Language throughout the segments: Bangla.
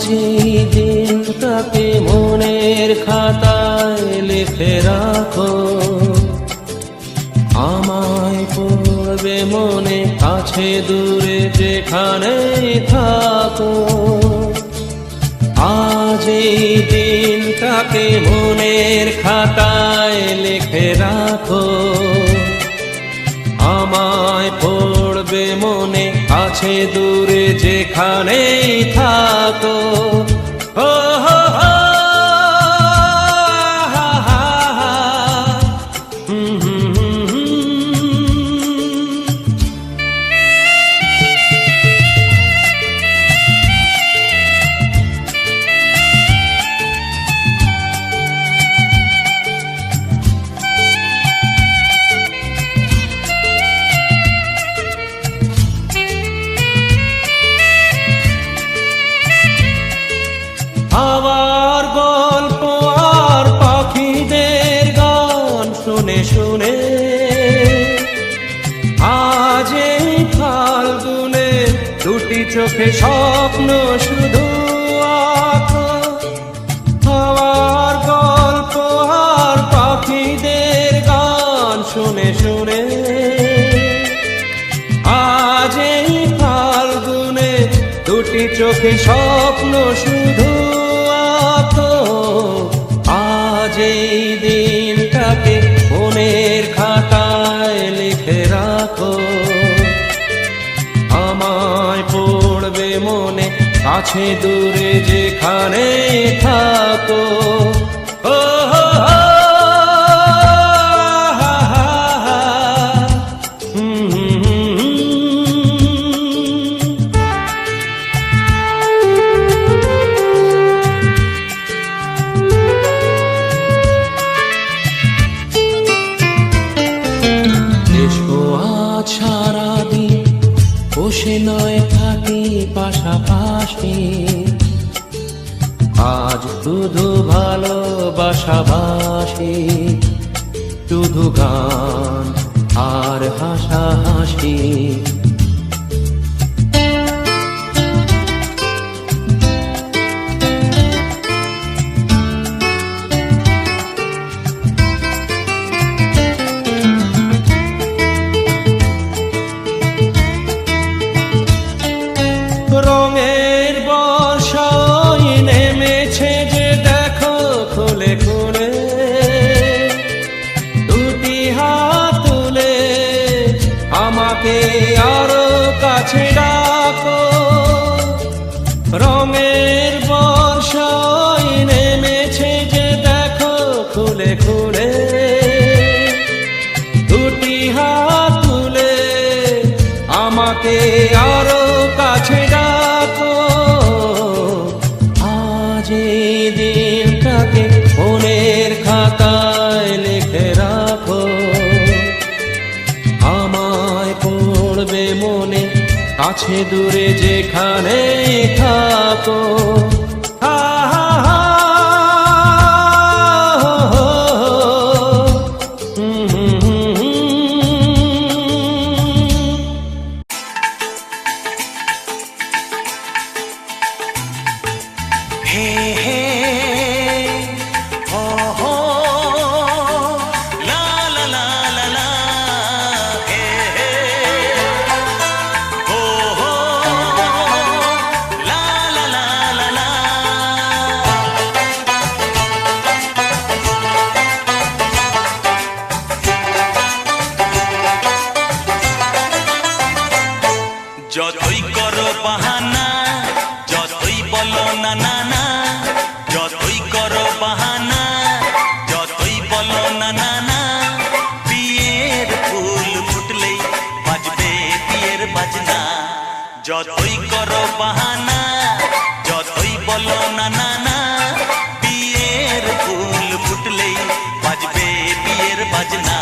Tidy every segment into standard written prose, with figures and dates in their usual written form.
এই দিনটাকে মনের খাতায় লিখে রাখো, আমায় পড়বে মনে কাছে দূরে যেখানেই থাকো। আজ এই দিনটাকে মনের খাতায় লিখে রাখো, আমায় পড়বে মনে কাছে দূরে যেখানেই থাকো। ও হো হো, হা হা হা, হুম হুম হুম হুম। হাওয়ার গল্প আর পাখিদের গান শুনে শুনে আজ এই ফাল্গুনে দুটি চোখে স্বপ্ন শুধু আঁকো। হাওয়ার গল্প আর পাখিদের গান শুনে শুনে আজ এই ফাল্গুনে দুটি চোখে স্বপ্ন শুধু আঁকো। আজ এই দিনটাকে মনের খাতায় লিখে রাখো, আমায় পড়বে মনে কাছে দূরে যেখানে থাকো। ও হো হো, হা হা হা, হুম হুম হুম হুম। এসো আজ সারাদিন বসে নয় থাকি পাশাপাশি, আজ শুধু ভালোবাসাবাসি, শুধু গান আর হাসাহাসি। রঙের বর্ষায় নেমেছে যে দেখো খুলে খুলে, দুটি হাত তুলে আমাকে আরো কাছে ডাকো। রঙের বর্ষায় নেমেছে যে দেখো খুলে খুলে, দুটি হাত তুলে আমাকে আরো কাছে ডাকো। আজ এই দিনটাকে মনের খাতায় লিখে রাখো, আমায় পড়বে মনে কাছে দূরে যেখানে থাকো। হা হা হা, হো হো হো, হুম হুম হুম হুম। হে হে হো হো, লা লা লা লা লা, হে হে হো হো, লা লা লা লা লা। যতই করো বাহানা, যতই বলো না না না, যতই করো বাহানা, যতই বলো না না না, বিয়ের ফুল ফুটলেই বাজবে বিয়ের বাজনা। যতই করো বাহানা, যতই বলো না না না, বিয়ের ফুল ফুটলেই বাজবে বিয়ের বাজনা।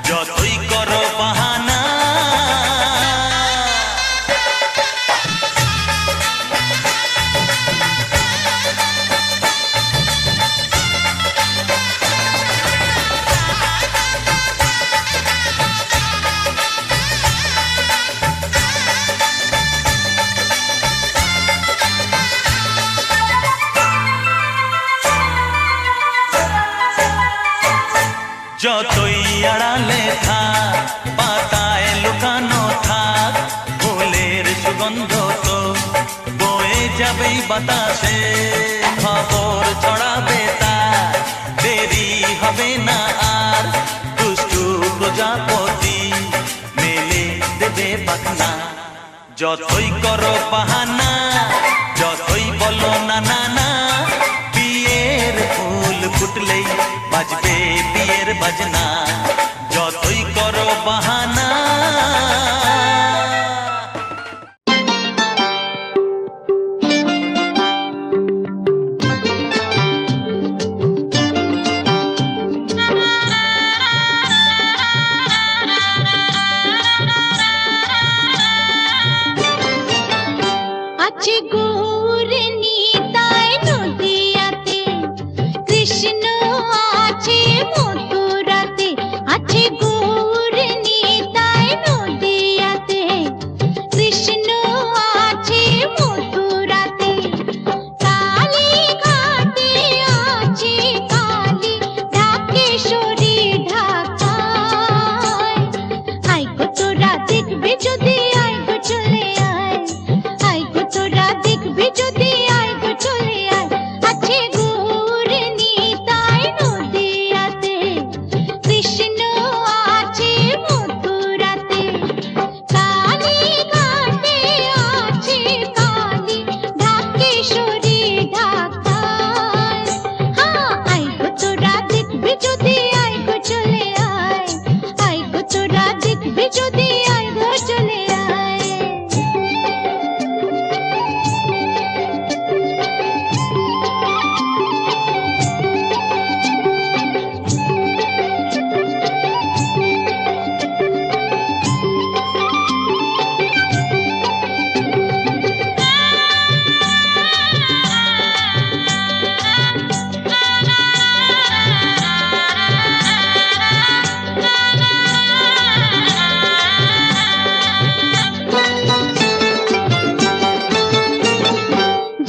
যতই করো বাহানা। যতই আড়ালে থাক পাতায় লুকানো থাক ফুলের সুগন্ধ তো বয়ে যাবেই বাতাসে খবর ছড়াবে তার দেরি হবে না আর দুষ্টু প্রজাপতি মেলে দেবে পাখনা যতই করো বাহানা যতই বলো না না না বিয়ের ফুল ফুটলেই বাজবে বিয়ের বাজনা যতই করো বাহানা আছে গৌর নিতাই নদিয়াতে কৃষ্ণ আছে মথুরাতে আছে গৌর নিতাই নদিয়াতে কৃষ্ণ আছে মথুরাতে কালী ঘাটে আছে কালী ঢাকেশ্বরী ঢাকায় আই গো তোরা দেখবে যদি আই গো চলে আয় আই গো তোরা দেখবে যদি আই গো চলে আয় আছে গৌর নিতাই নদিয়াতে কৃষ্ণ আছে মথুরাতে কালী ঘাটে আছে কালী ঢাকেশ্বরী ঢাকায় হ্যাঁ আই গো তোরা দেখবে যদি আই গো চলে আয় আই গো তোরা দেখবে যদি আই গো চলে আয়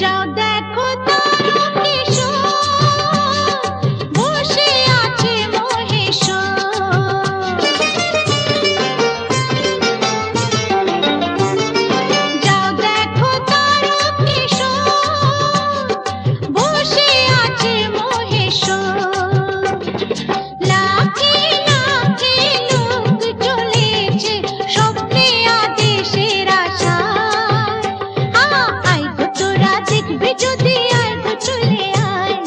যাও দেখো তারকেশ্বর বসে আছে মহেশ্বর যাও দেখো তারকেশ্বর বসে আছে মহেশ্বর লাখে লাখে লোক চলেছে স্বপ্নে আদেশের আশায় আই গো তোরা দেখবে যদি আই গো চলে আয়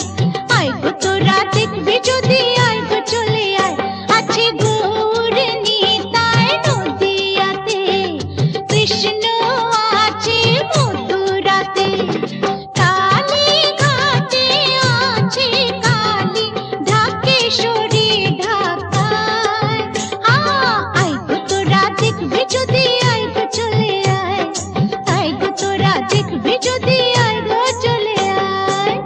আই গো তোরা দেখবে যদি আই গো চলে আয় আছে গৌর নিতাই নদিয়াতে কৃষ্ণ আছে মথুরাতে কালী ঘাটে আছে কালী ঢাকেশ্বরী ঢাকায় আই গো তোরা দেখবে যদি আই গো চলে আয় আই গো তোরা দেখবে যদি আই গো চলে আয়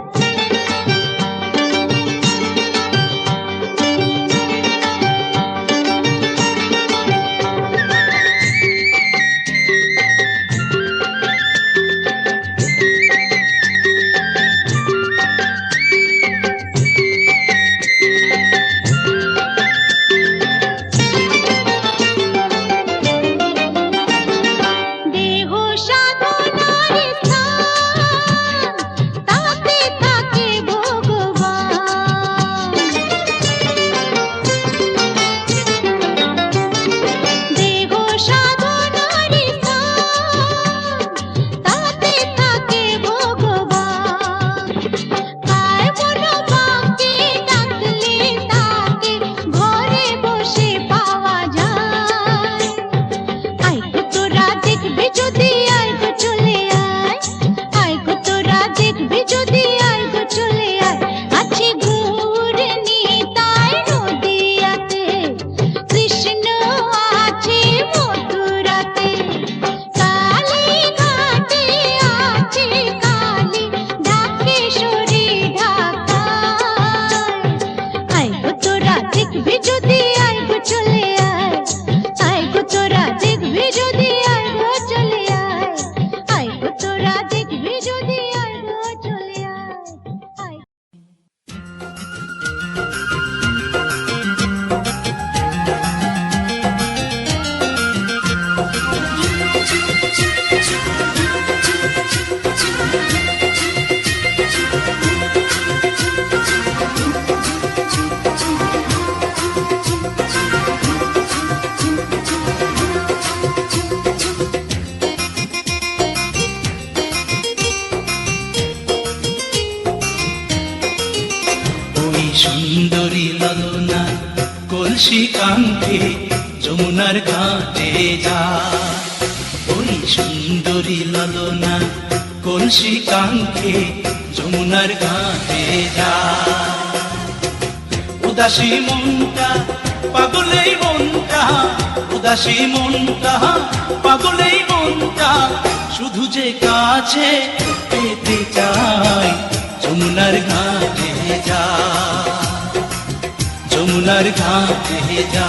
কলসি কাঙ্ক্ষে যমুনার ঘাটে যা ওই সুন্দরী ললনা কলসি কাঙ্ক্ষে যমুনার ঘাটে যা উদাসী মনটা পাগলেই মনটা উদাসী মনটা পাগলেই মনটা শুধু যে কাছে পেতে চাই যমুনার ঘাটে যা যমুনার ঘাটে যা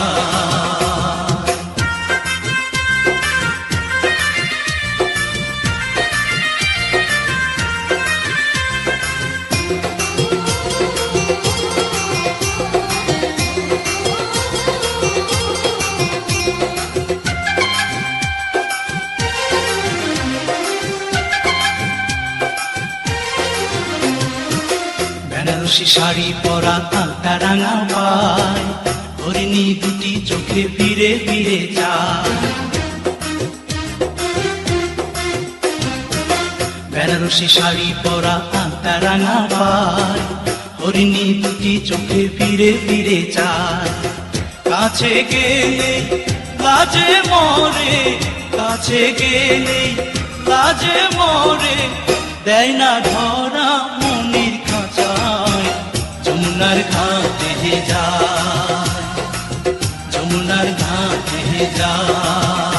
বেনারসি শাড়ি পরা আলতা রাঙা পায় হরিণী দুটি চোখে ফিরে ফিরে যায় বেনারসি শাড়ি পরা আলতা রাঙা পায় হরিণী দুটি চোখে ফিরে ফিরে যায় কাছে গেলে লাজে মরে কাছে গেলে লাজে মরে দেয় না ধরা মনির খাঁচায় যমুনার ঘাটে যায় যমুনার ঘাটে যায়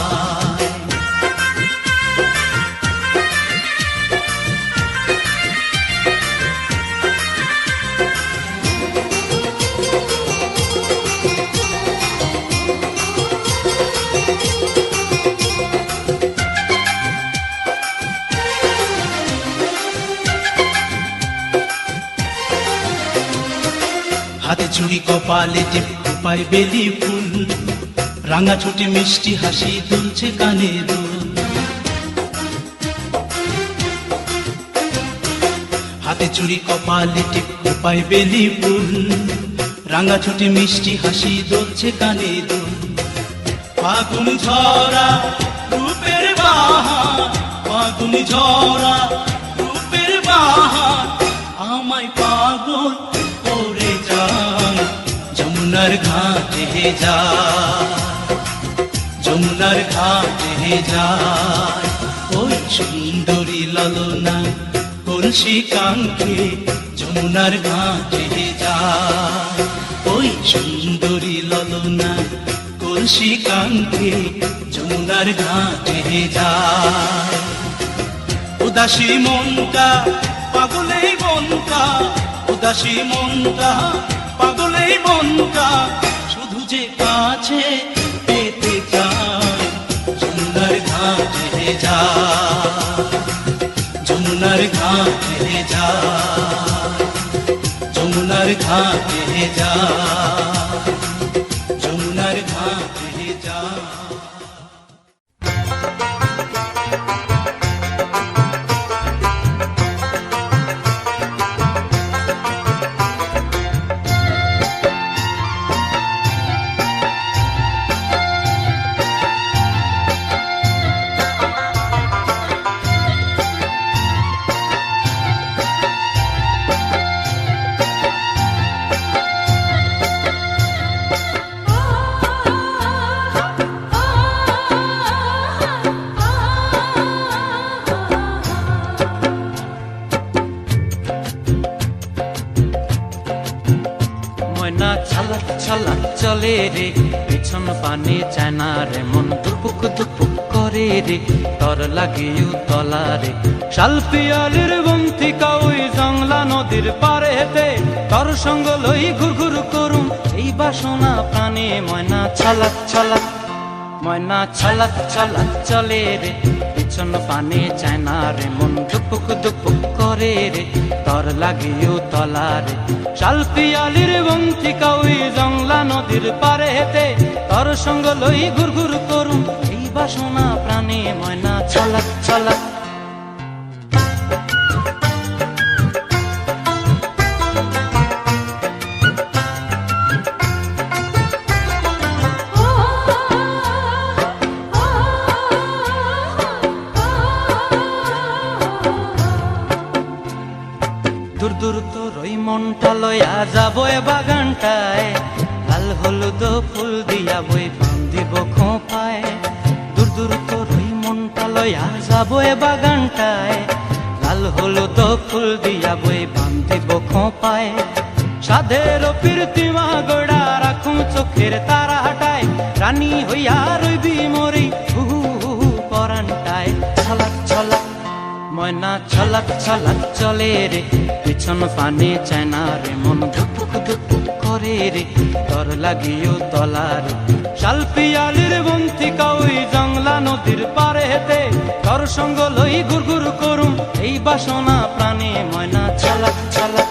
হাতে চুড়ি কপালে টিপ পায় বেলি ফুল রাঙা ছুটি মিষ্টি হাসি দুলছে কানে দুল হাতে চুড়ি কপালে টিপ পায় বেলি ফুল রাঙা ছুটি মিষ্টি হাসি দুলছে কানে দুল ফাগুন ঝরা রূপের বাহার ফাগুন ঝরা রূপের বাহার আমায় পাগল করে যায় যমুনার ঘাটে যায় যমুনার ঘাটে যায় ওই সুন্দরী ললনা কলসি কাঙ্ক্ষে যমুনার ঘাটে যায় ওই সুন্দরী ললনা কলসি কাঙ্ক্ষে যমুনার ঘাটে যায় উদাসী মনটা পাগলেই মনটা উদাসী মনটা পাগলেই মনটা শুধু যে কাছে পেতে চায় যমুনার ঘাটে যায় যমুনার ঘাটে যায় যমুনার ঘাটে যায় যমুনার ঘাটে যায় চলে রে পেছন পানে চায় না রে মন দুপুক দুপুক করে রে তর লাগিও তলা রে শাল পিয়ালির বন্থিকা ওই জংলা নদীর পারে হেতে তর সঙ্গ লই ঘুর ঘুর করুম এই বাসনা প্রাণে ময়না ছলাক ছলাক ময়না ছলাক ছলাক চলে রে পেছন পানে চায় না রে মন দুপুক দুপুক করে রে তর লাগিও তলা রে শাল পিয়ালির বন্থিকা ওই জংলা নদীর পারে হেতে তর সঙ্গ লই ঘুর ঘুর করুম এই বাসনা প্রাণে ময়না ছলাক ছলাক দূর দূর তোর ওই মনটা লয়া যাবো এ বাগানটায় লাল হলুদ ফুল দিয়া বই বান্ধিব খোঁপায়, দূর দূর তোর ওই মনটা লইয়া যাব এ বাগানটায়। লাল হলুদ ফুল দিয়া বই বান্ধিব খোঁপায়, সাধের প্রীতিমা গোড়া রাখুম চোখের তারা হাটায়, রানী হইয়া রইবি মরি হু হু হু পরানটায়। ছলাক ছলাক ময়না ছলাক ছলাক চলে রে, পিছন পানে চায় না রে, মন ধুপুক ধুপুক করে রে, তর লাগিও তলারে। শাল পিয়ালির বন্তিকা ওই জংলা নদীর পারে হেতে, তর সঙ্গ লই ঘুর ঘুর করুম এই বাসনা প্রাণে। ময়না ছলাক ছলাক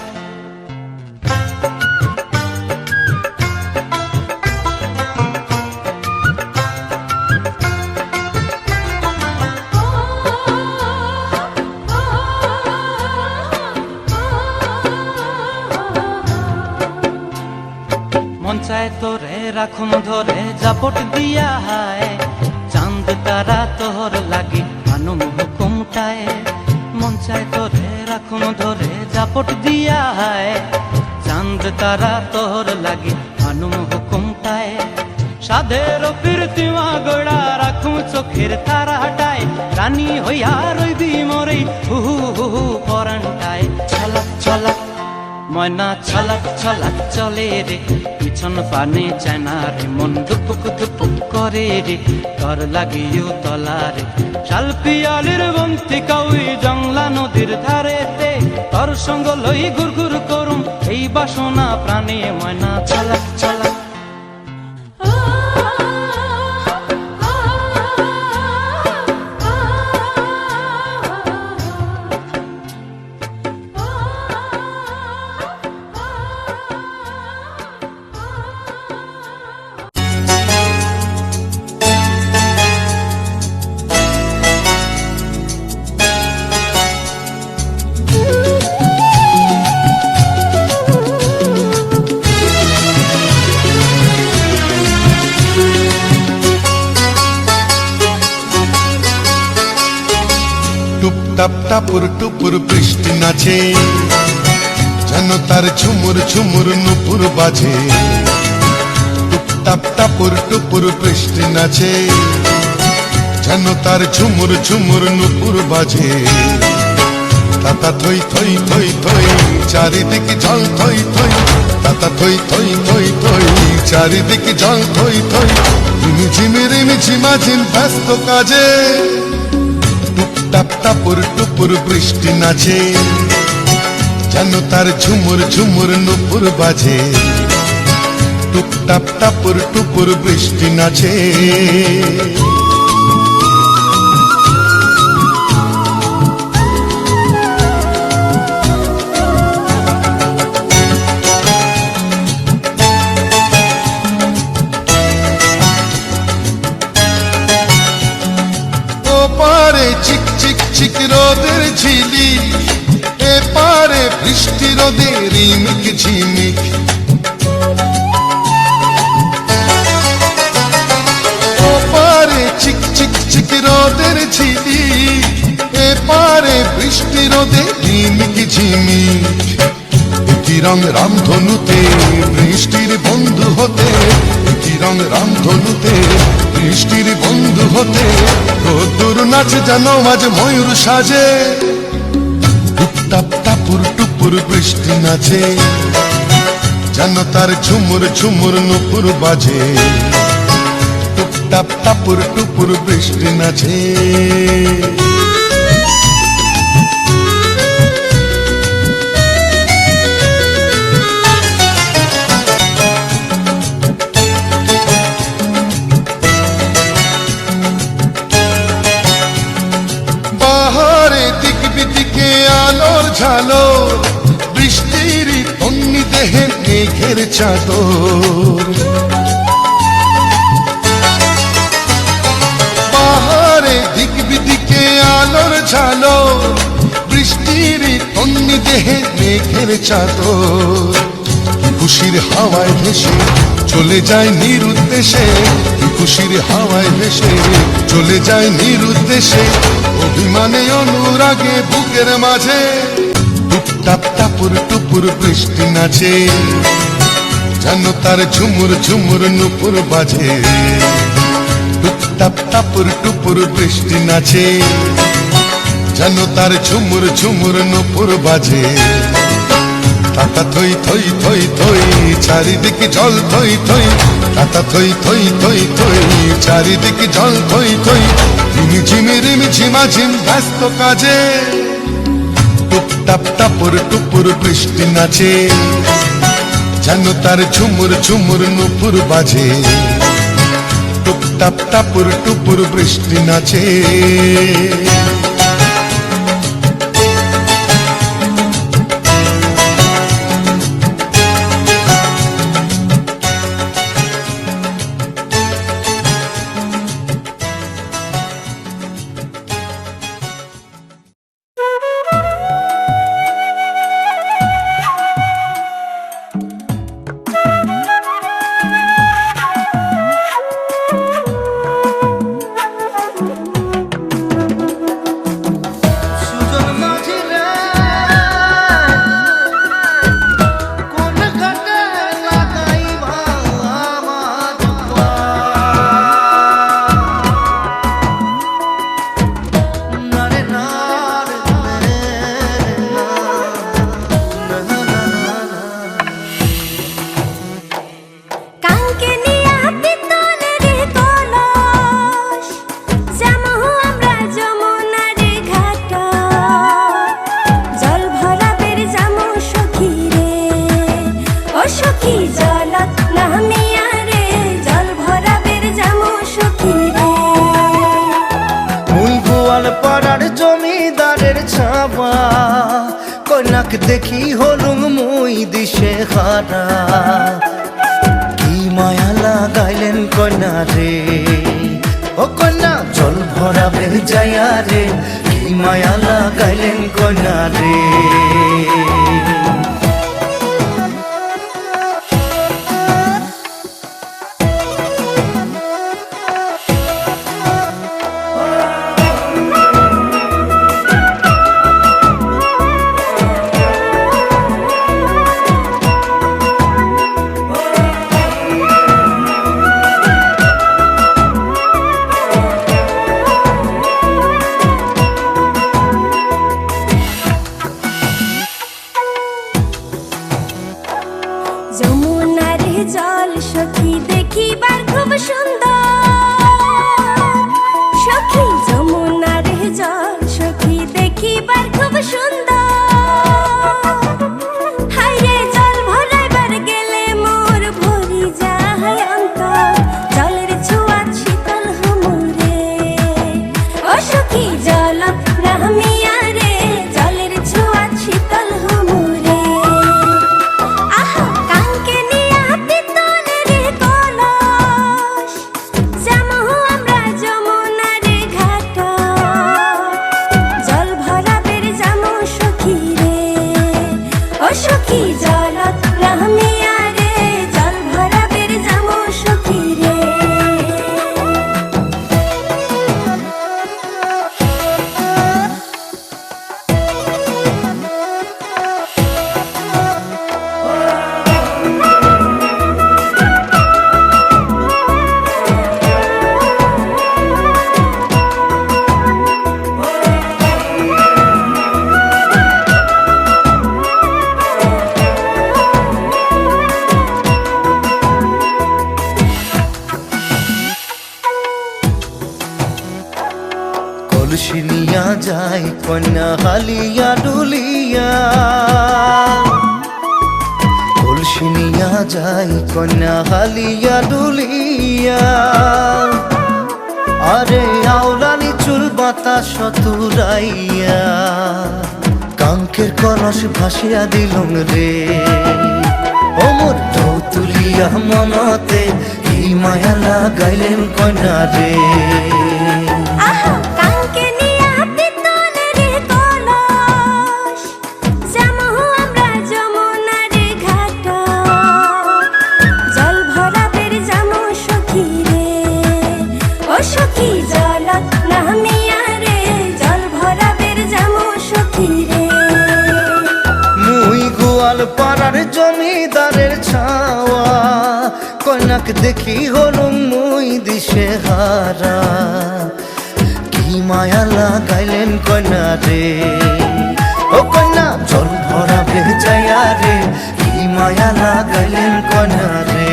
মন চায় তোরে রাখুন ধরে জাপট দিয়া হায়, চাঁদ তারা তোর লাগি আনুম হুকুমটায়। মন চায় তোরে রাখুন ধরে জাপট দিয়া হায়, চাঁদ তারা তোর লাগি আনুম হুকুমটায়। সাধের প্রীতিমা গোড়া রাখুম চোখের তারা হাটায়, রানী হইয়া রইবি মরে হু হু হু হু পরানটায়। ছলাক ছলাক ময়না ছলাক ছলাক চলে রে, পিছন পানে চায় না রে, মন ধুপুক ধুপুক করে রে, তর লাগিও তলারে। শাল পিয়ালির বন্তিকা ওই জংলা নদীর ধারেতে, তর সঙ্গ লই ঘুর ঘুর করুম এই বাসনা প্রাণে। ময়না ছলাক ছলাক টুপটাপ টাপুর টুপুর বৃষ্টি নাচে, যেন তার ঝুমুর ঝুমুর নুপুর বাজে। টুপটাপ টাপুর টুপুর বৃষ্টি নাচে, যেন তার ঝুমুর ঝুমুর নুপুর বাজে। তাতা থই থই থই থই চারিদিকে জল থই থই, তাতা থই থই থই থই চারিদিকে জল থই থই। রিমি ঝিমি রিমি ঝিমা ঝিম ব্যস্ত কাজে, টুপটাপ টাপুর টুপুর বৃষ্টি নাচে, যেন তার ঝুমুর ঝুমুর নুপুর বাজে। টুপটাপ টাপুর টুপুর বৃষ্টি নাচে। চিক চিক চিক রোদের ঝিলি, এপারে বৃষ্টি রোদে রিমিক ঝিমিক। ওপারে চিক চিক চিক রোদের ঝিলি, এপারে বৃষ্টি রোদে রিমিক ঝিমিক। কি রং রামধনুতে বৃষ্টির বন্ধু হতে, কি রং রামধনুতে বৃষ্টির বন্ধু হতে। রোদ্দুর নাচ যেন আজ ময়ূর সাজে, টুপটাপ টাপুর টুপুর বৃষ্টি নাচে, যেন তার ঝুমুর ঝুমুর নুপুর বাজে। টুপটাপ টাপুর টুপুর বৃষ্টি নাচে। আলোর ঝালো বৃষ্টির তন্নি দেহে মেঘের চাদর। বাহারে দিক বিদিকে আলোর ঝালো বৃষ্টির তন্নি দেহে মেঘের চাদর। খুশির হাওয়ায় ভেসে চলে যায় নিরুদ্দেশে, খুশির হাওয়ায় ভেসে চলে যায় নিরুদ্দেশে। অভিমানে অনুরাগে বুকের মাঝে, টুপটাপ টাপুর টুপুর বৃষ্টি নাচে, যেন তার ঝুমুর ঝুমুর নুপুর বাজে টুপটাপ টাপুর টুপুর বৃষ্টি নাচে যেন তার ঝুমুর ঝুমুর নুপুর বাজে তাতা থই থই থই থই চারিদিকে জল থই থই তাতা থই থই থই থই চারিদিকে জল থই থই রিমি ঝিমি রিমি ঝিমা ঝিম ব্যস্ত কাজে টুপটাপ টাপুর টুপুর বৃষ্টি নাচে যেন তার ঝুমুর ঝুমুর নুপুর বাজে টুপটাপ টাপুর টুপুর বৃষ্টি নাচে দেখি হলুম মুই দিশে হারা কি মায়া লাগাইলেন কন্যা রে ও কন্যা জল ভরাবে যায়া রে কি মায়া লাগাইলেন কন্যা রে কলসিনিয়া যায় কন্যা হালিয়া ডুলিয়া কলসিনিয়া যায় কন্যা হালিয়া ডুলিয়া আরে আওলানি চুল বাতাস তুরাইয়া কাঙ্কের কলস ভাসিয়া দিলুম রে ওমর ঢৌ তুলিয়া মনতে কি মায়া লাগাইলেন কন্যা রে পাড়ার জমিদারের ছাওয়া কইনাক দেখি হলুম মুই দিশে হারা কি মায়া লাগাইলেন কন্যা রে ও কন্যা জল ভরা ভেজাইয়া রে কি মায়া লাগাইলেন কন্যা রে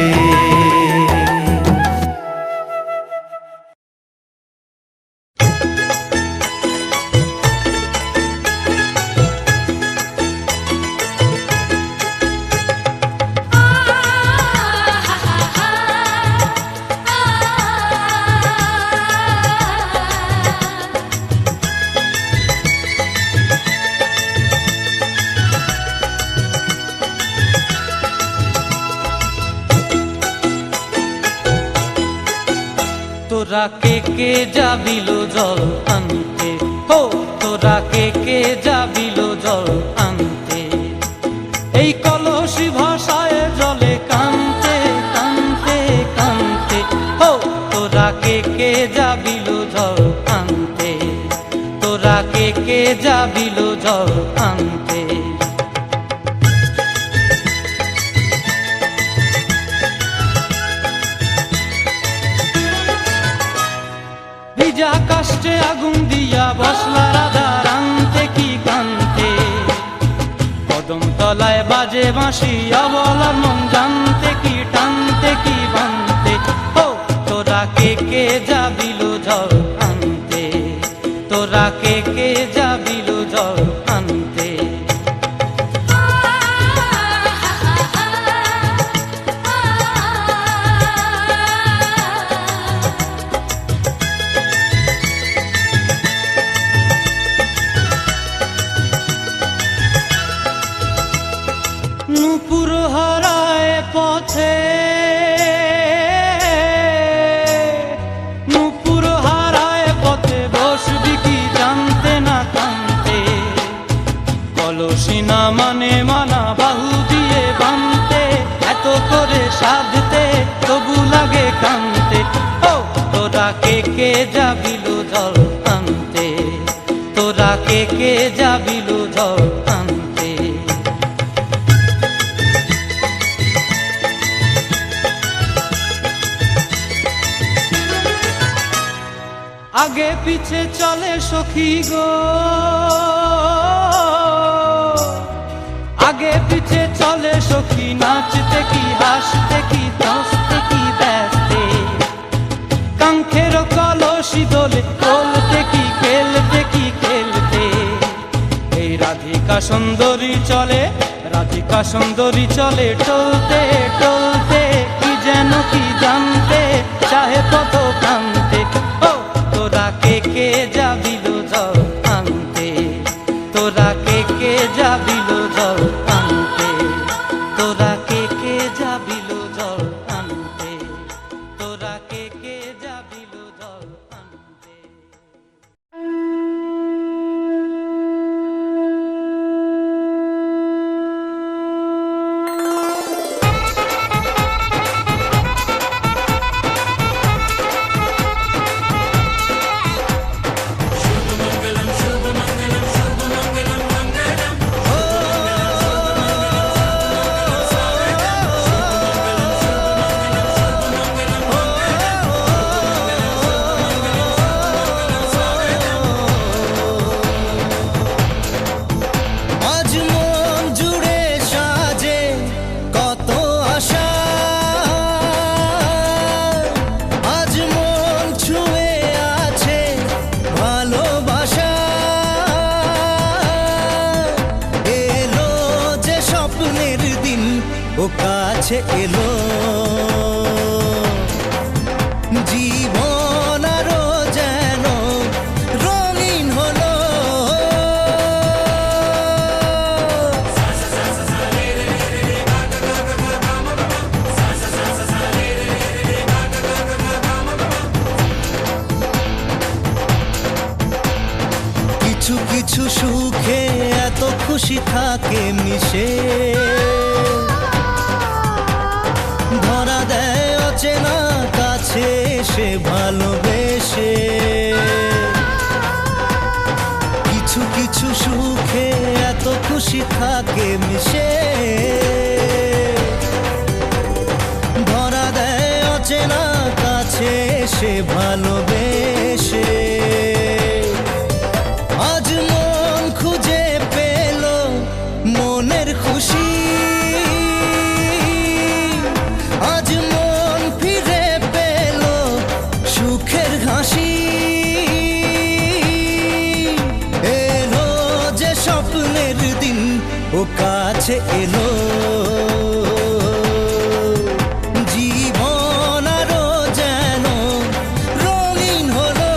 তোরা কে যাবিল জল আনতে হো তোরা কে যাবিল জল আনতে এই কলসি ভাষায় জলে কানতে কানতে কানতে হো তোরা কে যাবিল জল আনতে তোরা কে যাবিল জল আনতে ভিজা কাষ্টে আগুন দিয়া বসলা রাধা রানতে কি কানতে কদম তলায় বাজে বাঁশি অবলার মন জানতে কি টানতে কি বানতে ও তোরা কে যাবিল জল আনতে তোরা কে যাবিল জল আনতে নূপুর হারায় পথে নূপুর হারায় পথে বসবি কি জানতে না কানতে কলসি না মানে মানা বাহু দিয়ে বানতে এত করে সাধতে তবু লাগে কানতে ও তোরা কে যাবিল জল আনতে তোরা কে যাবিল জল আনতে আগে পিছে চলে সখী গো আগে পিছে চলে সখী নাচতে কি হাসতে কি দশতে কি ব্যস্তে কাঙ্ক্ষের কলসি দোলে বলতে কি খেলতে কি খেলতে এই রাধিকা সুন্দরী চলে টলতে টলতে কি যেন কি জানতে চাহে কত কান্তে ও তোরা কে যাবিল জল আনতে তোরা কে যাবিল জল আনতে তোরা কে যাবিল জল আনতে তোরা কে যাবিল জল আনতে কাছে এলো জীবন আরো যেন রঙিন হলো কিছু কিছু সুখে এত খুশি থাকে মিশে ধরা দেয় অচেনা কাছে সে ভালোবেসে কিছু কিছু সুখে এত খুশি থাকে মিশে ধরা দেয় বাঁচে না কাছে এসে ভালোবেসে। আজ মন খুঁজে পেল মনের খুশি, আজ মন ফিরে পেল সুখের হাসি। এলো যে স্বপ্নের দিন ও কাছে এলো, জীবন আরো যেন রঙিন হলো।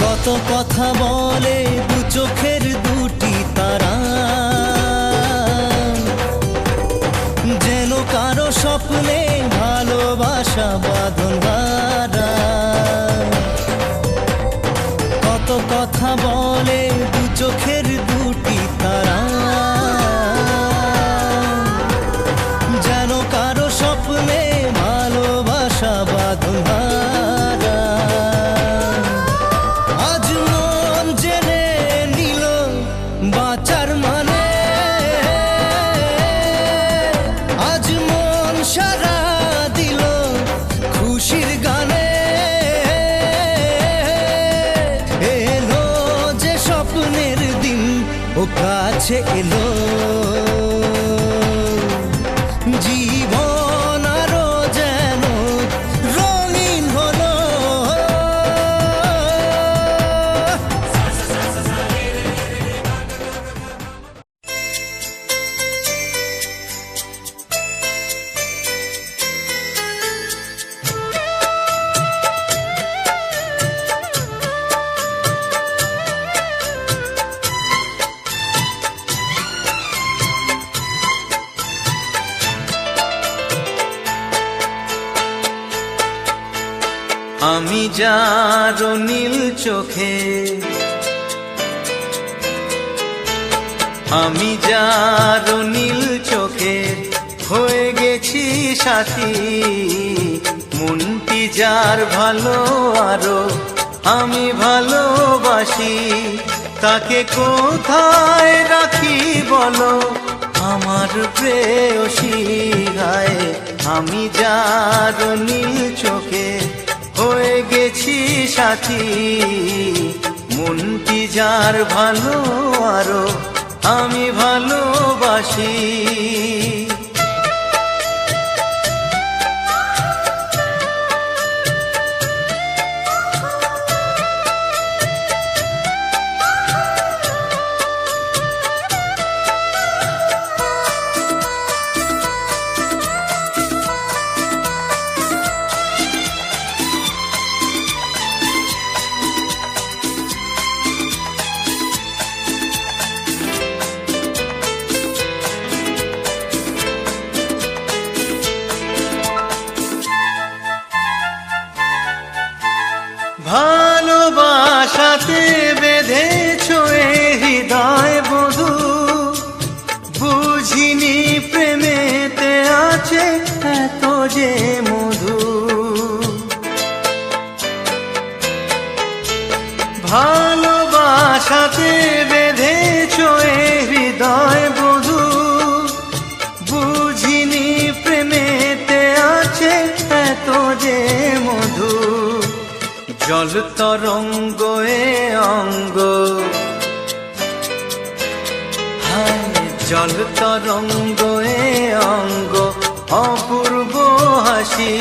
কত কথা বলে দু চোখের দুটি তারা, যেন কারো স্বপ্নে ভালোবাসা বাঁধন হারা। কত কথা বলে দু চোখের দুটি তারা, যেন কারো স্বপ্নে ভালোবাসা বাঁধন হারা। আজ মন জেনে নিল বাঁচার মানে, আজ মন সারা দিল খুশির গানে। এলো যে স্বপ্নের দিন ও কাছে এলো, জীবন আরো যেন রঙিন হলো। আমি যার নীল চোখে, আমি যার নীল চোখে হয়ে গেছি সাথী। মনটি যার ভালো আরো আমি ভালোবাসি, তাকে কোথায় রাখি বলো আমার প্রেয়সী। গায়ে আমি যার নীল চোখে হয়ে গেছি সাথী। মনটি যার ভালো আরো আমি ভালোবাসি। ভালোবাসাতে বেঁধেছ এ হৃদয় বধূ, বুঝিনি প্রেমেতে আছে এত যে মধু। ভালোবাসাতে বেঁধেছ এ হৃদয় বধূ, বুঝিনি প্রেমেতে আছে এত যে মধু। জল তরঙ্গ এ অঙ্গ, হায় জল তরঙ্গ এ অঙ্গ অপূর্ব হাসি।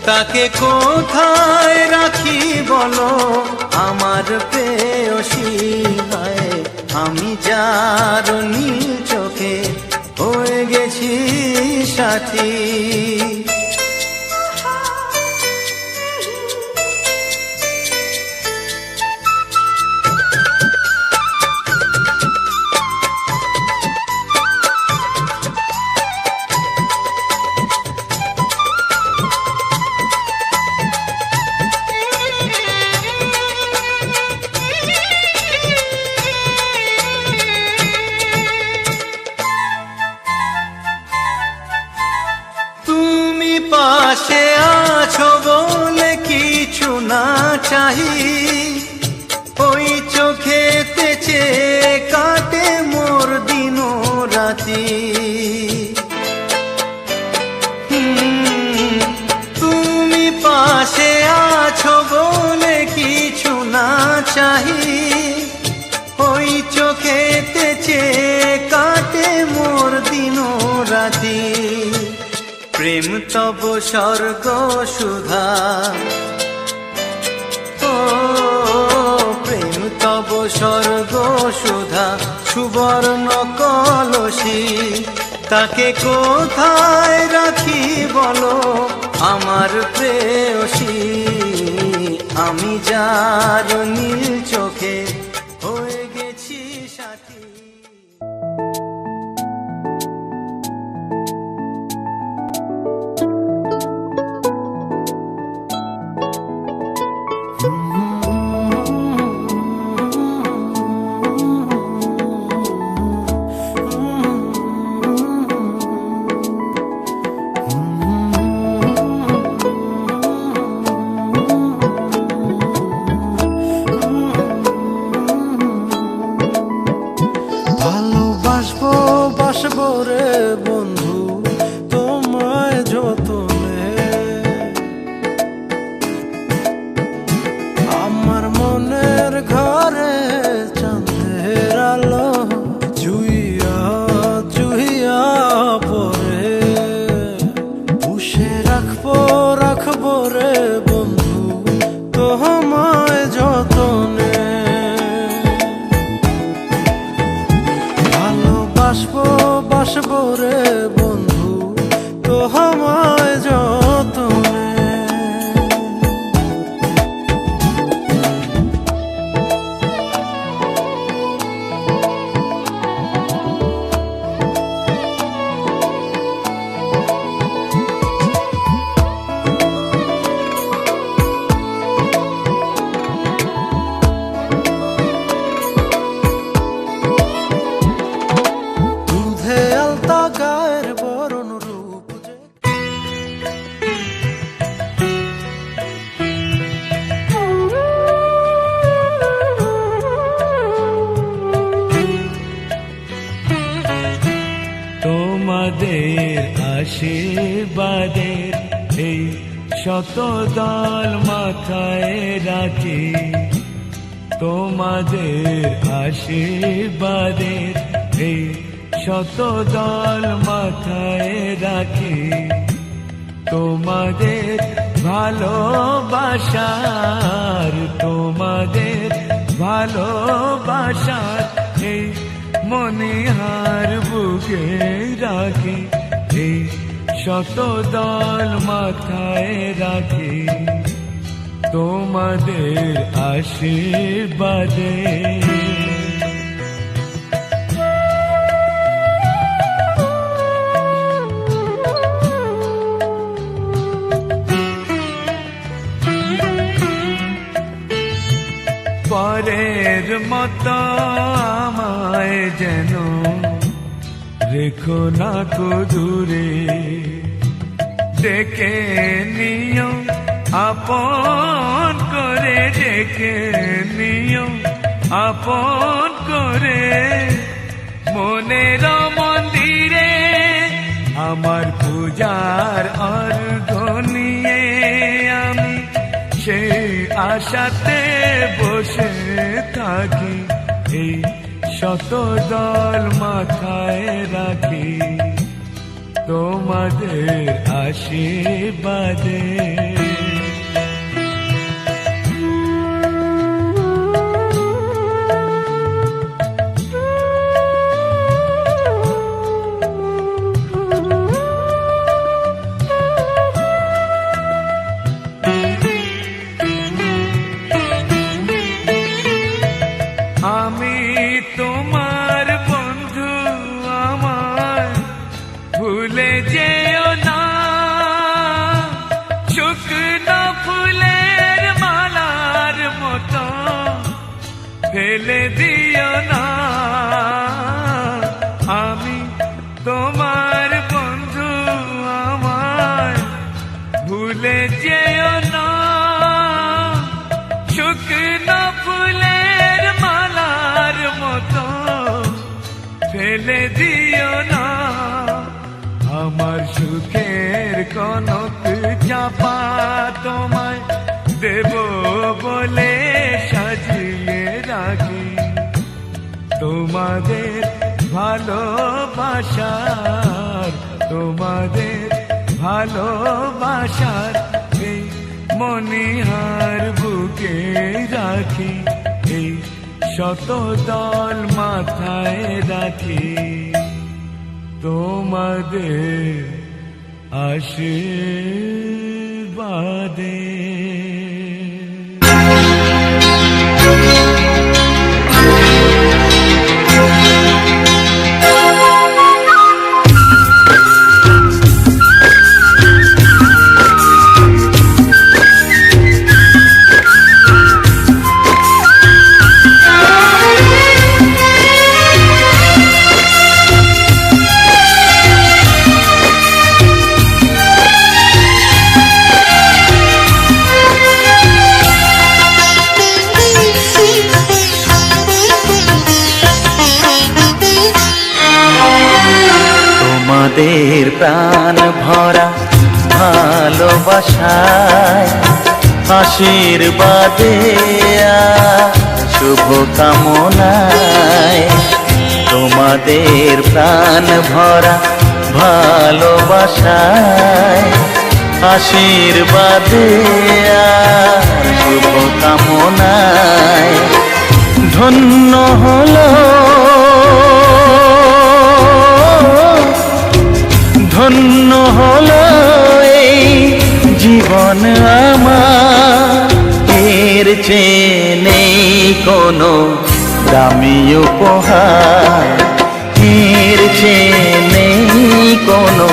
তাকে কোথায় রাখি বলো আমার প্রেয়সী। হায় আমি যার নীল চোখে হয়ে গেছি সাথী। আছো বলে কিছু না চাহি, ওই চোখেতে চেয়ে কাটে মোর দিন রাতি। তুমি পাশে আছো বলে কিছু না চাহি, ওই চোখেতে চেয়ে কাটে মোর দিন রাতি। প্রেম তব স্বর্গ সুধা, ও প্রেম তব স্বর্গ সুধা, সুবর্ণ কলসি তাকে কোথায় রাখি বলো আমার প্রেয়সী। আমি যার নীল চোখে হয়ে গেছি সাথী। ভালোবাসবো বাসবো রে বন্ধু তোমায় যতনে, আমার মনের ঘরে চাঁদের আলো জুইয়া জুইয়া পরে, পুষে রাখবো রাখবো রে বন্ধু তোমায় যতনে। ভালোবাসবো বাসবো রে বন্ধু তোমায় যতনে। দুধে আলতা গায়ের বরণ রূপ যে, তোমাদের আশীর্বাদের এই শত দল মাথায় রাখি, তোমাদের আশীর্বাদের এই শত দল মাথায় রাখি, তোমাদের ভালোবাসার তোমাদের ভালোবাসার এই মনিহার বুকে রাখি, এই শত দল মাথায় রাখি, তোমাদের আশীর্বাদে। পরের মতো আমায় যেন রেখো না কো দূরে, ডেকে নিও আপন করে, ডেকে নিও আপন করে, মনের মন্দিরে আমার পূজার অর্ঘ নিয়ে আমি সেই আশাতে বসে থাকি, এই শত দল মাথায় রাখি, তোমাদের আশীর্বাদে। আমি তোমার বন্ধু, আমার ভুলে যেও না, শুকনো ফুলের মালার মতো ফেলে দিও না। আমি তোমার বন্ধু, আমার ভুলে ভুলে যেও না শুকনো ফুলের মালার মতো ফেলে দিও না আমার সুখের কনক চাপা তোমায় দেব বলে সাজিয়ে রাখি তোমাদের ভালোবাসার ভালোবাসার এই মনিহার বুকে রাখি এই শত দল মাথায় রাখি তোমাদের আশীর্বাদে তোমাদের প্রাণ ভরা ভালোবাসায় আশীর্বাদে শুভ কামনায় তোমাদের প্রাণ ভরা ভালোবাসায় আশীর্বাদে শুভ কামনায় ধন্য হলো ধন্য হলো এই জীবন আমার এর চেয়ে নেই কোনো দামি উপহার এর চেয়ে নেই কোনো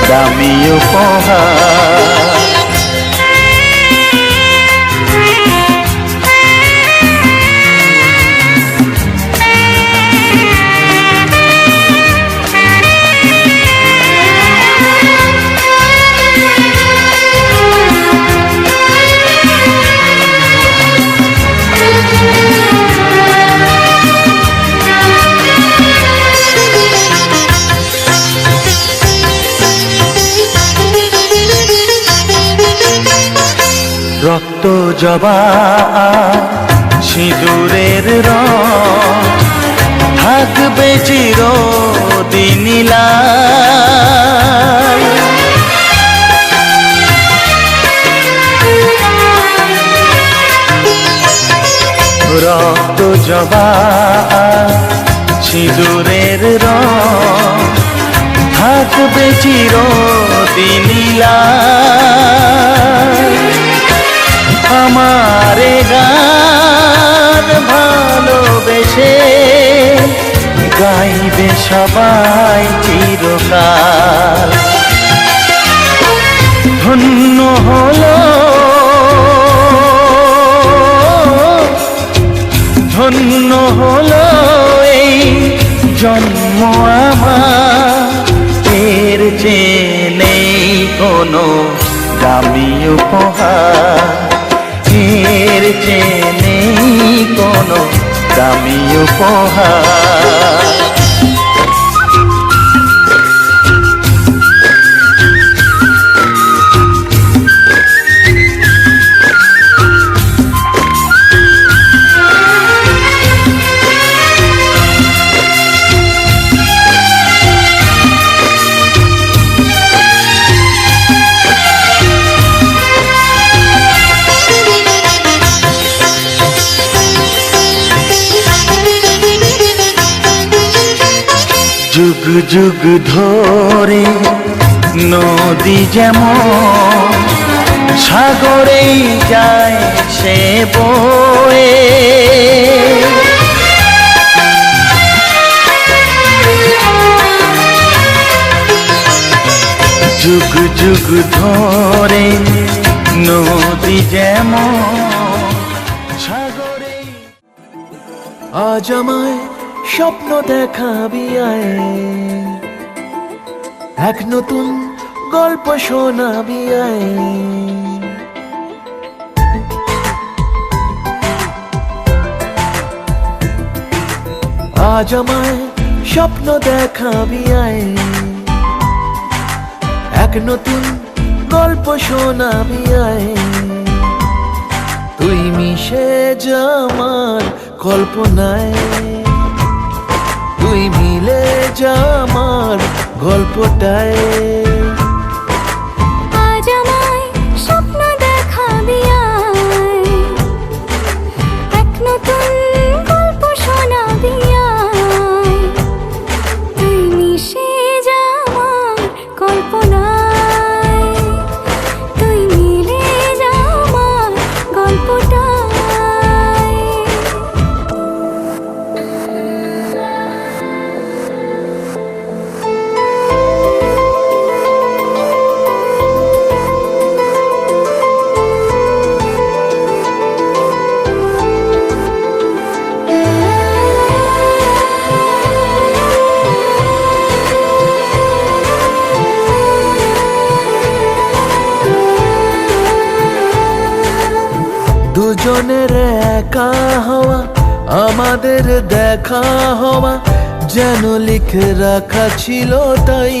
দামি উপহার রক্ত জবা সিঁদুরের রং থাকবে চিরদিন লাল রক্ত জবা সিঁদুরের রং থাকবে চিরদিন লাল আমারে গান ভালোবেসে গাইবে সবাই চিরকাল ধন্য হলো ধন্য হলো এই জন্ম আমার এর চেয়ে নেই কোনো দামি উপহার এর চেয়ে নেই কোনো দামি উপহার যুগ যুগ ধরে নদী যেমন সাগরেই যায় সে বয়ে যুগ যুগ ধরে নদী যেমন সাগরেই আজ আমায় স্বপ্ন দেখাবি আয় এক নতুন গল্প শোনাবি আয় আজ আমায় স্বপ্ন দেখাবি আয়, এক নতুন গল্প শোনাবি আয়, তুই মিশে যা আমার কল্পনায়, তুই মিলে যা আমার গল্পটায়। আজ আমায় স্বপ্ন দেখাবি আয়, এক নতুন গল্প শোনাবি আয়, তুই মিশে যা আমার কল্পনায়, তুই মিলে যা আমার গল্পটায়। দুজনের একা হওয়া, আমাদের দেখা হওয়া যেন লিখে রাখা ছিল তাই।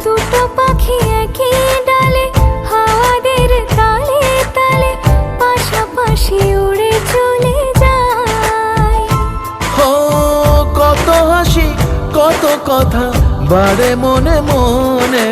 দুটো পাখি একই ডালে, হাওয়াদের তালে তালে পাশাপাশি উড়ে চলে যায়। ও কত হাসি কত কথা বাড়ে মনে মনে,